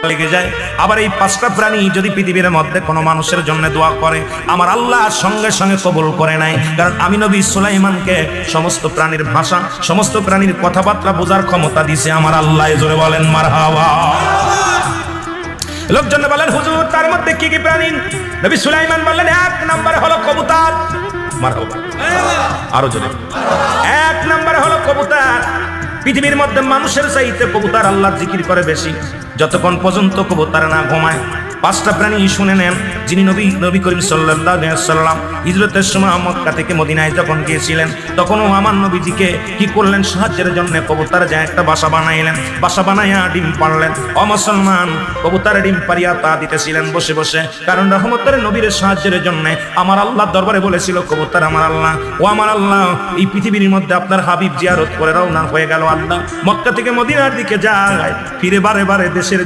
লেগে যায়। আবার এই 5টা প্রাণী যদি পৃথিবীর মধ্যে কোনো মানুষের জন্য দোয়া করে, আমার আল্লাহ সঙ্গে সঙ্গে কবুল করে নেয়। কারণ আমি নবী সুলাইমানকে সমস্ত প্রাণীর ভাষা, সমস্ত প্রাণীর কথাবার্তা বোঝার ক্ষমতা দিয়েছে আমার আল্লাহ। জোরে বলেন মারহাবা। লোকজন বলেন হুজুর তার মধ্যে কি কি প্রাণী? নবী সুলাইমান বললেন 1 নম্বরে হলো কবুতর। মারহাবা, আরো জোরে। 1 নম্বরে হলো কবুতর। পৃথিবীর মধ্যে মানুষের চাইতে কবুতর আল্লাহর জিকির করে বেশি, যতক্ষণ পর্যন্ত কবুতর না ঘুমায়। 5টা প্রাণী শুনে নেন। যিনি নবী করিম সাল্লাল্লাহু আলাইহি ওয়াসাল্লাম হিজরতের সময় মক্কা থেকে মদিনায় যখন গিয়েছিলেন, তখনও আমার নবীজিকে কি করলেন? সাহায্যের জন্য কবুতর যায় একটা বাসা বানাইলেন, বাসা বানাইয়া ডিম পারলেন। ও মুসলমান, কবুতরের ডিম পারিয়া তা দিতেছিলেন বসে বসে, কারণ রহমতের নবীর সাহায্যের জন্য আমার আল্লাহর দরবারে বলেছিল কবুতর আমার আল্লাহ, ও আমার আল্লাহ, এই পৃথিবীর মধ্যে আপনার হাবিব জিয়ারত করে রওনা হয়ে গেল। আল্লাহ মক্কা থেকে মদিনার দিকে যায়, ফিরে বারে বারে দেশের দিকে